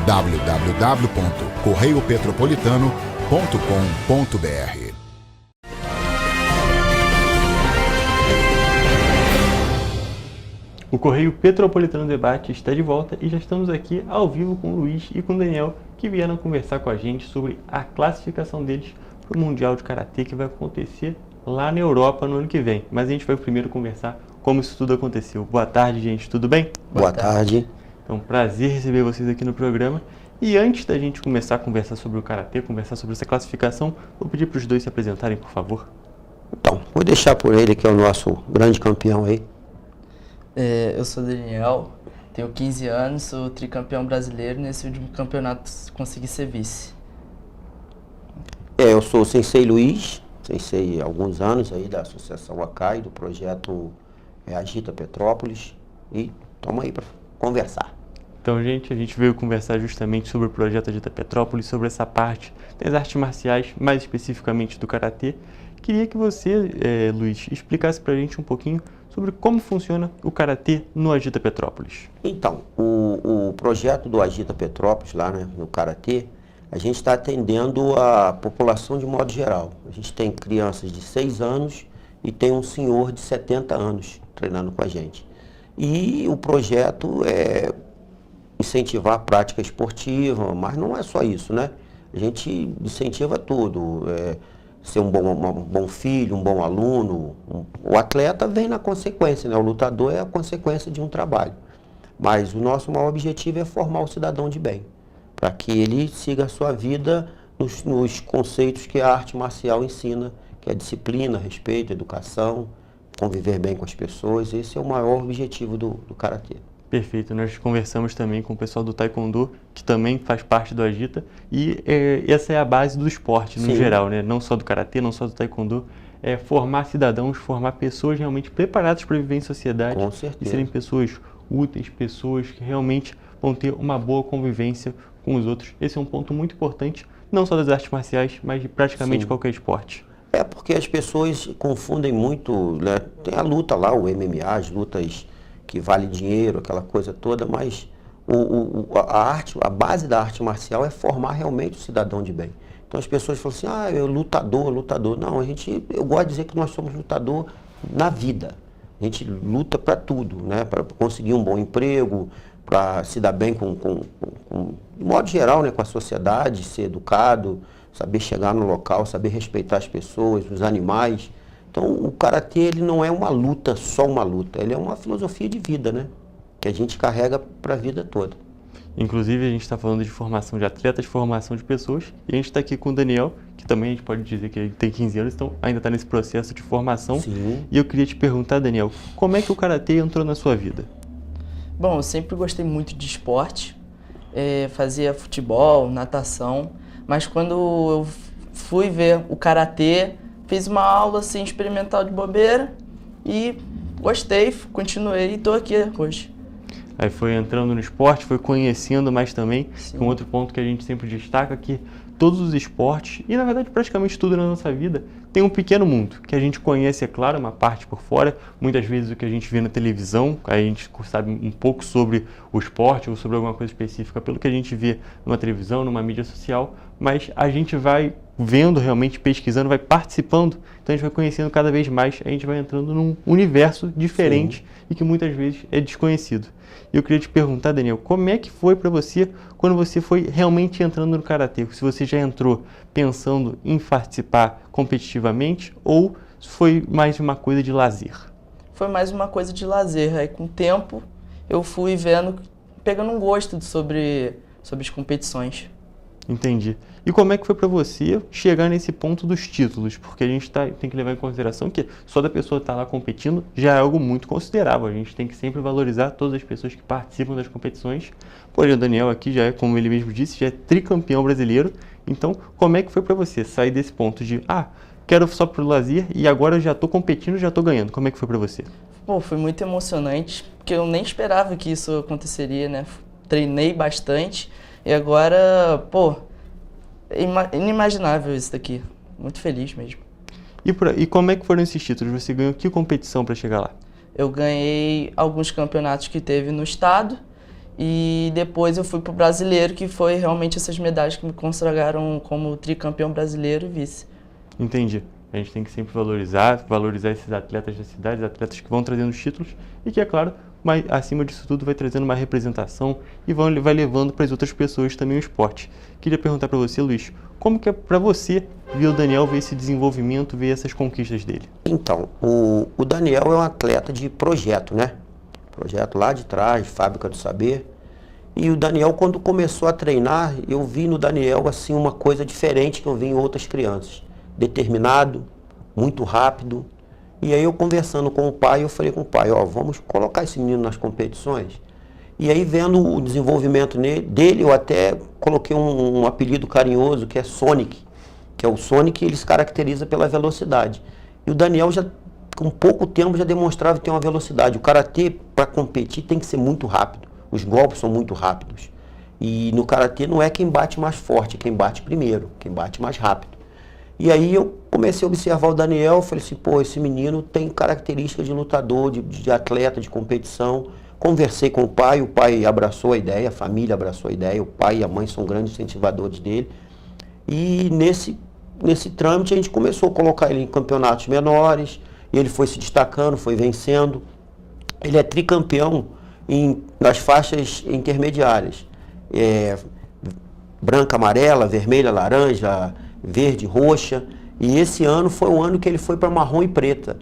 www.correiopetropolitano.com.br. O Correio Petropolitano Debate está de volta e já estamos aqui ao vivo com o Luiz e com o Daniel, que vieram conversar com a gente sobre a classificação deles para o Mundial de Karatê que vai acontecer lá na Europa no ano que vem. Mas a gente vai primeiro conversar como isso tudo aconteceu. Boa tarde, gente. Tudo bem? Boa tarde. Então, prazer receber vocês aqui no programa. E antes da gente começar a conversar sobre o Karatê, conversar sobre essa classificação, vou pedir para os dois se apresentarem, por favor. Então, vou deixar por ele, que é o nosso grande campeão aí. Eu sou Daniel, tenho 15 anos, sou tricampeão brasileiro. Nesse último campeonato consegui ser vice. Eu sou o Sensei Luiz, sensei há alguns anos aí da Associação Acai, do projeto Agita Petrópolis, e estamos aí para conversar. Então, gente, a gente veio conversar justamente sobre o projeto Agita Petrópolis, sobre essa parte das artes marciais, mais especificamente do Karatê. Queria que você, Luiz, explicasse para a gente um pouquinho sobre como funciona o Karatê no Agita Petrópolis. Então, o projeto do Agita Petrópolis, lá, né, no Karatê, a gente está atendendo a população de modo geral. A gente tem crianças de 6 anos e tem um senhor de 70 anos treinando com a gente. E o projeto é incentivar a prática esportiva, mas não é só isso, né? A gente incentiva tudo. Ser um bom filho, um bom aluno. O atleta vem na consequência, né? O lutador é a consequência de um trabalho. Mas o nosso maior objetivo é formar o cidadão de bem, para que ele siga a sua vida nos conceitos que a arte marcial ensina, que é disciplina, respeito, educação, conviver bem com as pessoas. Esse é o maior objetivo do Karatê. Perfeito, nós conversamos também com o pessoal do Taekwondo, que também faz parte do Agita, e essa é a base do esporte no geral, né? Não só do Karatê, não só do Taekwondo, é formar cidadãos, formar pessoas realmente preparadas para viver em sociedade. Com certeza. E serem pessoas úteis, pessoas que realmente vão ter uma boa convivência com os outros. Esse é um ponto muito importante, não só das artes marciais, mas de praticamente qualquer esporte. É porque as pessoas confundem muito, né? Tem a luta lá, o MMA, as lutas que vale dinheiro, aquela coisa toda, mas a base da arte marcial é formar realmente o cidadão de bem. Então as pessoas falam assim, eu lutador. Não, eu gosto de dizer que nós somos lutador na vida. A gente luta para tudo, né? Para conseguir um bom emprego, para se dar bem de modo geral, né? Com a sociedade, ser educado, saber chegar no local, saber respeitar as pessoas, os animais. Então, o Karatê, ele não é uma luta, só uma luta, ele é uma filosofia de vida, né? Que a gente carrega para a vida toda. Inclusive, a gente está falando de formação de atletas, formação de pessoas, e a gente está aqui com o Daniel, que também a gente pode dizer que ele tem 15 anos, então ainda está nesse processo de formação. Sim. E eu queria te perguntar, Daniel, como é que o Karatê entrou na sua vida? Bom, eu sempre gostei muito de esporte, fazia futebol, natação, mas quando eu fui ver o Karatê, fiz uma aula assim, experimental de bobeira e gostei, continuei e estou aqui hoje. Aí foi entrando no esporte, foi conhecendo mais também. Sim. Um outro ponto que a gente sempre destaca é que todos os esportes, e na verdade praticamente tudo na nossa vida, tem um pequeno mundo, que a gente conhece, é claro, uma parte por fora, muitas vezes o que a gente vê na televisão, aí a gente sabe um pouco sobre o esporte ou sobre alguma coisa específica pelo que a gente vê numa televisão, numa mídia social, mas a gente vai vendo realmente, pesquisando, vai participando, então a gente vai conhecendo cada vez mais, a gente vai entrando num universo diferente e que muitas vezes é desconhecido. E eu queria te perguntar, Daniel, como é que foi para você quando você foi realmente entrando no Karatê? Se você já entrou pensando em participar competitivamente ou foi mais uma coisa de lazer? Foi mais uma coisa de lazer. Aí com o tempo eu fui vendo, pegando um gosto sobre as competições. Entendi. E como é que foi para você chegar nesse ponto dos títulos? Porque a gente tem que levar em consideração que só da pessoa estar lá competindo já é algo muito considerável. A gente tem que sempre valorizar todas as pessoas que participam das competições. Porém, o Daniel aqui já é, como ele mesmo disse, já é tricampeão brasileiro. Então, como é que foi para você sair desse ponto de, quero só pro lazer e agora eu já estou competindo, já estou ganhando? Como é que foi para você? Pô, foi muito emocionante, porque eu nem esperava que isso aconteceria, né? Treinei bastante e agora, inimaginável isso daqui. Muito feliz mesmo. E como é que foram esses títulos? Você ganhou que competição para chegar lá? Eu ganhei alguns campeonatos que teve no estado e depois eu fui pro brasileiro, que foi realmente essas medalhas que me consagraram como tricampeão brasileiro e vice. Entendi. A gente tem que sempre valorizar esses atletas da cidade, atletas que vão trazendo os títulos e que, é claro, mas acima disso tudo vai trazendo uma representação e vai levando para as outras pessoas também o esporte. Queria perguntar para você, Luiz, como que é para você ver o Daniel, ver esse desenvolvimento, ver essas conquistas dele? Então, o Daniel é um atleta de projeto, né? Projeto lá de trás, Fábrica do Saber. E o Daniel, quando começou a treinar, eu vi no Daniel assim uma coisa diferente que eu vi em outras crianças. Determinado, muito rápido. E aí eu conversando com o pai, eu falei com o pai, vamos colocar esse menino nas competições. E aí vendo o desenvolvimento dele, eu até coloquei um apelido carinhoso que é Sonic. Que é o Sonic, ele se caracteriza pela velocidade. E o Daniel já, com pouco tempo, já demonstrava ter uma velocidade. O Karatê, para competir, tem que ser muito rápido. Os golpes são muito rápidos. E no Karatê não é quem bate mais forte, é quem bate primeiro, quem bate mais rápido. E aí eu comecei a observar o Daniel, falei assim, esse menino tem características de lutador, de atleta, de competição. Conversei com o pai abraçou a ideia, a família abraçou a ideia, o pai e a mãe são grandes incentivadores dele. E nesse trâmite a gente começou a colocar ele em campeonatos menores, e ele foi se destacando, foi vencendo. Ele é tricampeão nas faixas intermediárias, branca, amarela, vermelha, laranja, verde, roxa, e esse ano foi o ano que ele foi para marrom e preta.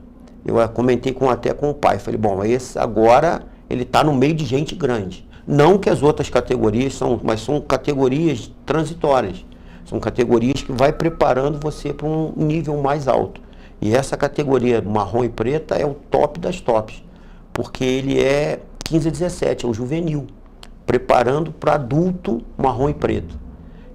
Eu comentei até com o pai, falei, esse agora ele está no meio de gente grande. Não que as outras categorias mas são categorias transitórias. São categorias que vai preparando você para um nível mais alto. E essa categoria marrom e preta é o top das tops, porque ele é 15 a 17, é o juvenil, preparando para adulto marrom e preto.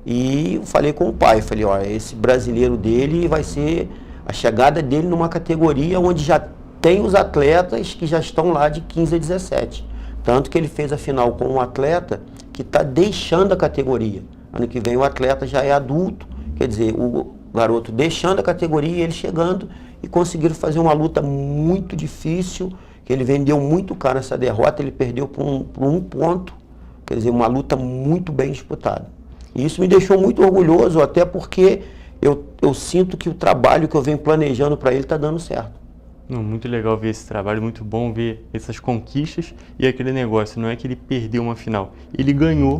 E eu falei com o pai, falei, esse brasileiro dele vai ser a chegada dele numa categoria onde já tem os atletas que já estão lá de 15 a 17. Tanto que ele fez a final com um atleta que está deixando a categoria. Ano que vem o atleta já é adulto, quer dizer, o garoto deixando a categoria e ele chegando, e conseguiram fazer uma luta muito difícil, que ele vendeu muito caro essa derrota, ele perdeu por um ponto, quer dizer, uma luta muito bem disputada. E isso me deixou muito orgulhoso, até porque eu sinto que o trabalho que eu venho planejando para ele está dando certo. Muito legal ver esse trabalho, muito bom ver essas conquistas e aquele negócio, não é que ele perdeu uma final, ele ganhou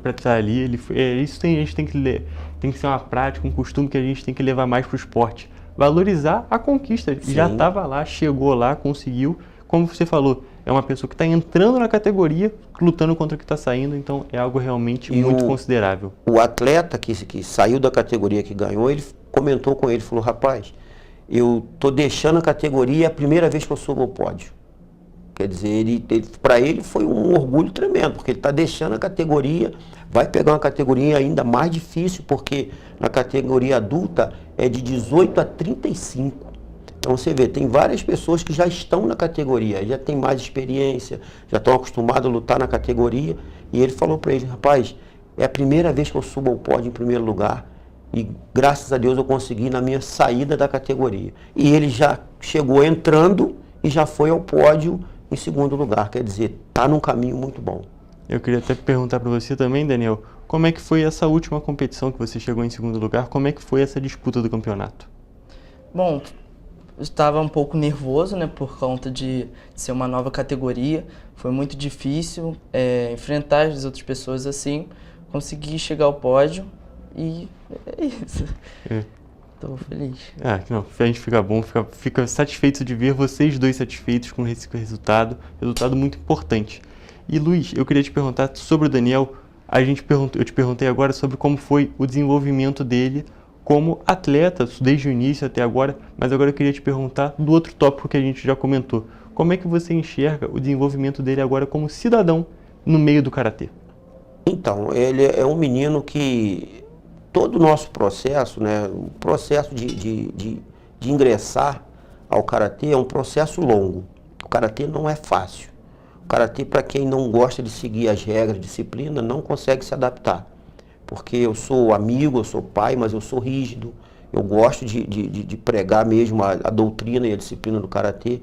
para estar ali, isso a gente tem que ser uma prática, um costume que a gente tem que levar mais para o esporte, valorizar a conquista. Sim. Já estava lá, chegou lá, conseguiu, como você falou, é uma pessoa que está entrando na categoria, lutando contra o que está saindo, então é algo realmente muito considerável. O atleta que saiu da categoria, que ganhou, ele comentou com ele, falou, rapaz, eu estou deixando a categoria, é a primeira vez que eu subo ao pódio. Quer dizer, para ele foi um orgulho tremendo, porque ele está deixando a categoria, vai pegar uma categoria ainda mais difícil, porque na categoria adulta é de 18 a 35. Então você vê, tem várias pessoas que já estão na categoria, já tem mais experiência, já estão acostumados a lutar na categoria. E ele falou para ele, rapaz, é a primeira vez que eu subo ao pódio em primeiro lugar e graças a Deus eu consegui na minha saída da categoria. E ele já chegou entrando e já foi ao pódio em segundo lugar, quer dizer, está num caminho muito bom. Eu queria até perguntar para você também, Daniel, como é que foi essa última competição que você chegou em segundo lugar? Como é que foi essa disputa do campeonato? Bom, eu estava um pouco nervoso, né, por conta de ser uma nova categoria. Foi muito difícil enfrentar as outras pessoas assim. Consegui chegar ao pódio e é isso. Estou feliz. Não, a gente fica bom, fica satisfeito de ver vocês dois satisfeitos com esse resultado muito importante. E Luiz, eu queria te perguntar sobre o Daniel. Eu te perguntei agora sobre como foi o desenvolvimento dele como atleta, desde o início até agora, mas agora eu queria te perguntar do outro tópico que a gente já comentou. Como é que você enxerga o desenvolvimento dele agora como cidadão no meio do karatê? Então, ele é um menino que todo o nosso processo, né, o processo de ingressar ao karatê é um processo longo. O karatê não é fácil. O karatê, para quem não gosta de seguir as regras, disciplina, não consegue se adaptar. Porque eu sou amigo, eu sou pai, mas eu sou rígido. Eu gosto de pregar mesmo a doutrina e a disciplina do karatê.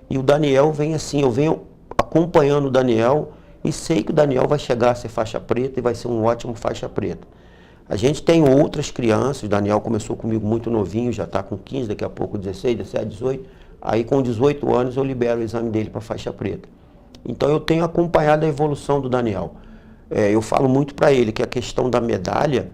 E o Daniel vem assim, eu venho acompanhando o Daniel e sei que o Daniel vai chegar a ser faixa preta e vai ser um ótimo faixa preta. A gente tem outras crianças, o Daniel começou comigo muito novinho, já está com 15, daqui a pouco 16, 17, 18. Aí com 18 anos eu libero o exame dele para faixa preta. Então eu tenho acompanhado a evolução do Daniel. Eu falo muito para ele que a questão da medalha,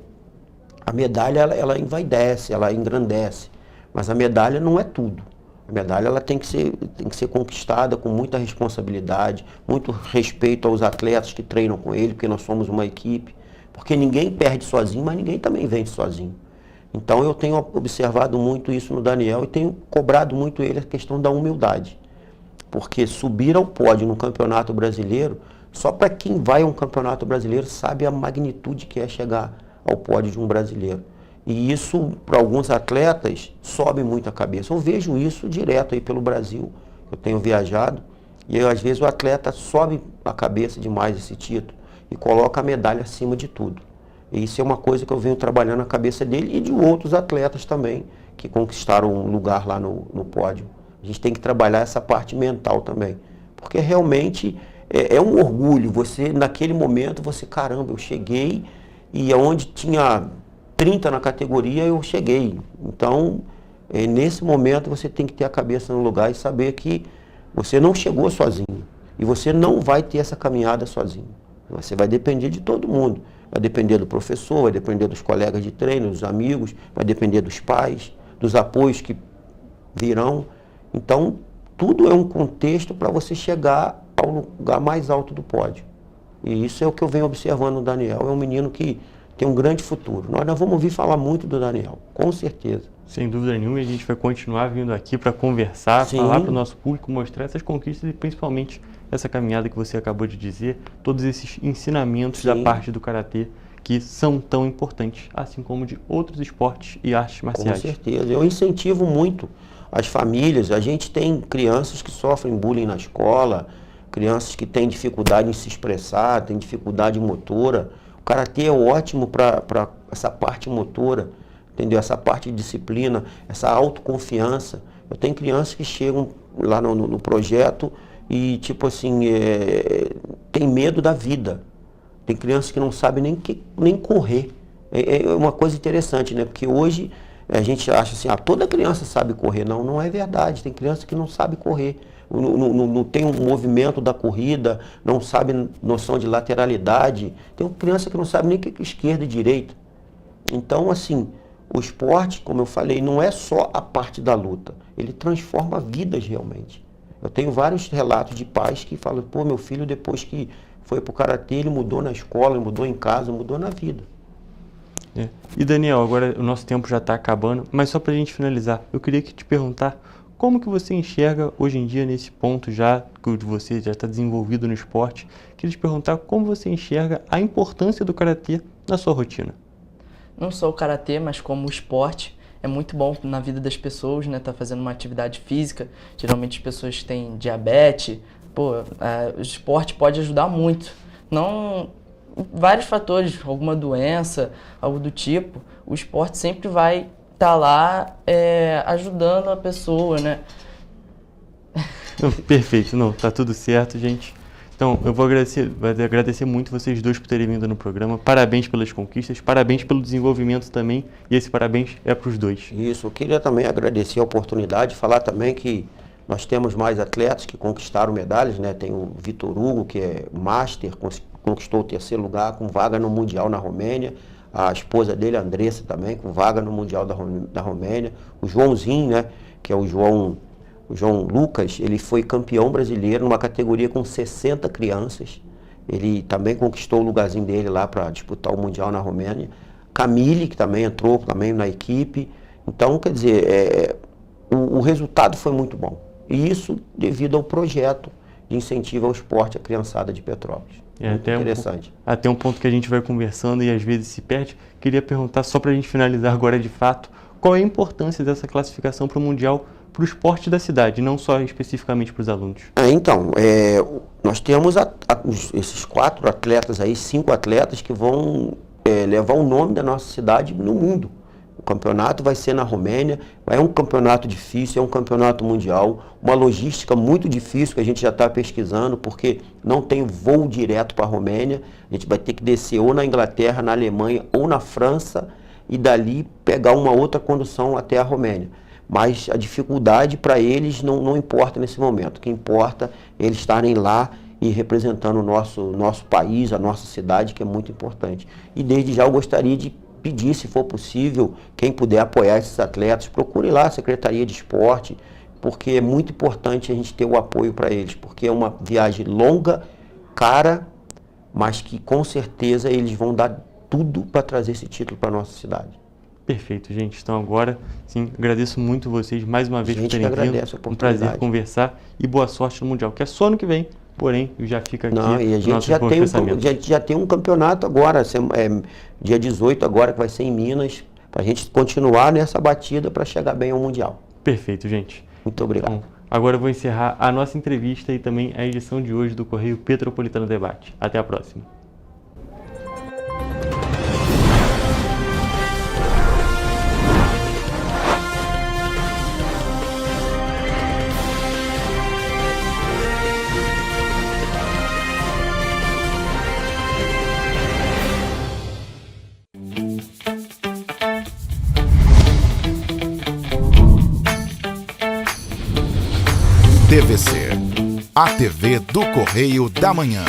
ela envaidece, ela engrandece, mas a medalha não é tudo. A medalha ela tem que ser conquistada com muita responsabilidade, muito respeito aos atletas que treinam com ele, porque nós somos uma equipe, porque ninguém perde sozinho, mas ninguém também vence sozinho. Então eu tenho observado muito isso no Daniel e tenho cobrado muito ele a questão da humildade. Porque subir ao pódio no Campeonato Brasileiro, só para quem vai a um Campeonato Brasileiro sabe a magnitude que é chegar ao pódio de um brasileiro. E isso, para alguns atletas, sobe muito a cabeça. Eu vejo isso direto aí pelo Brasil. Eu tenho viajado e às vezes o atleta sobe a cabeça demais esse título e coloca a medalha acima de tudo. E isso é uma coisa que eu venho trabalhando na cabeça dele e de outros atletas também que conquistaram um lugar lá no pódio. A gente tem que trabalhar essa parte mental também, porque realmente é um orgulho. Você, naquele momento, caramba, eu cheguei e onde tinha 30 na categoria, eu cheguei. Então, nesse momento, você tem que ter a cabeça no lugar e saber que você não chegou sozinho e você não vai ter essa caminhada sozinho. Você vai depender de todo mundo. Vai depender do professor, vai depender dos colegas de treino, dos amigos, vai depender dos pais, dos apoios que virão. Então, tudo é um contexto para você chegar ao lugar mais alto do pódio. E isso é o que eu venho observando no Daniel. É um menino que tem um grande futuro. Nós vamos ouvir falar muito do Daniel, com certeza. Sem dúvida nenhuma, a gente vai continuar vindo aqui para conversar, Sim. Falar para o nosso público, mostrar essas conquistas e principalmente essa caminhada que você acabou de dizer, todos esses ensinamentos Sim. da parte do karatê que são tão importantes, assim como de outros esportes e artes marciais. Com certeza. Eu incentivo muito as famílias. A gente tem crianças que sofrem bullying na escola, crianças que têm dificuldade em se expressar, têm dificuldade motora. O karatê é ótimo para essa parte motora, entendeu? Essa parte de disciplina, essa autoconfiança. Eu tenho crianças que chegam lá no projeto e, tipo assim, tem medo da vida. Tem crianças que não sabem nem correr. É uma coisa interessante, né? Porque hoje a gente acha assim, toda criança sabe correr. Não, não é verdade. Tem criança que não sabe correr. Não tem um movimento da corrida, não sabe noção de lateralidade. Tem criança que não sabe nem o que é esquerda e direita. Então, assim, o esporte, como eu falei, não é só a parte da luta. Ele transforma vidas realmente. Eu tenho vários relatos de pais que falam, pô, meu filho depois que foi pro karatê, ele mudou na escola, mudou em casa, mudou na vida. E Daniel, agora o nosso tempo já está acabando, mas só para a gente finalizar, eu queria te perguntar como que você enxerga hoje em dia nesse ponto já que você já está desenvolvido no esporte, queria te perguntar como você enxerga a importância do karatê na sua rotina. Não só o karatê, mas como o esporte. É muito bom na vida das pessoas, né? Tá fazendo uma atividade física. Geralmente as pessoas têm diabetes. O esporte pode ajudar muito. Não, vários fatores, alguma doença, algo do tipo. O esporte sempre vai estar lá ajudando a pessoa, né? Perfeito, tá tudo certo, gente. Então Então, eu vou agradecer muito vocês dois por terem vindo no programa. Parabéns pelas conquistas, parabéns pelo desenvolvimento também, e esse parabéns é para os dois. Isso, eu queria também agradecer a oportunidade, falar também que nós temos mais atletas que conquistaram medalhas, né? Tem o Vitor Hugo, que é Master, conquistou o 3º lugar com vaga no Mundial na Romênia. A esposa dele, a Andressa, também, com vaga no Mundial da Romênia. O Joãozinho, né? Que é o João Lucas, ele foi campeão brasileiro numa categoria com 60 crianças. Ele também conquistou o lugarzinho dele lá para disputar o Mundial na Romênia. Camille, que também entrou também na equipe. Então, quer dizer, o resultado foi muito bom. E isso devido ao projeto de incentivo ao esporte, a criançada de Petrópolis. Muito interessante. Até um ponto que a gente vai conversando e às vezes se perde. Queria perguntar, só para a gente finalizar agora de fato, qual é a importância dessa classificação para o Mundial, para o esporte da cidade, não só especificamente para os alunos? Então, nós temos esses 4 atletas aí, 5 atletas que vão levar o nome da nossa cidade no mundo. O campeonato vai ser na Romênia, é um campeonato difícil, é um campeonato mundial, uma logística muito difícil que a gente já está pesquisando, porque não tem voo direto para a Romênia, a gente vai ter que descer ou na Inglaterra, na Alemanha ou na França e dali pegar uma outra condução até a Romênia. Mas a dificuldade para eles não importa nesse momento, o que importa é eles estarem lá e representando o nosso país, a nossa cidade, que é muito importante. E desde já eu gostaria de pedir, se for possível, quem puder apoiar esses atletas, procure lá a Secretaria de Esporte, porque é muito importante a gente ter o apoio para eles, porque é uma viagem longa, cara, mas que com certeza eles vão dar tudo para trazer esse título para a nossa cidade. Perfeito, gente. Então agora, sim, agradeço muito vocês mais uma vez por terem vindo. Um prazer conversar e boa sorte no Mundial, que é só ano que vem. Porém, já fica aqui. Não, e a gente já tem um campeonato agora, dia 18 agora, que vai ser em Minas, para a gente continuar nessa batida para chegar bem ao Mundial. Perfeito, gente. Muito obrigado. Bom, agora eu vou encerrar a nossa entrevista e também a edição de hoje do Correio Petropolitano Debate. Até a próxima. TVC, a TV do Correio da Manhã.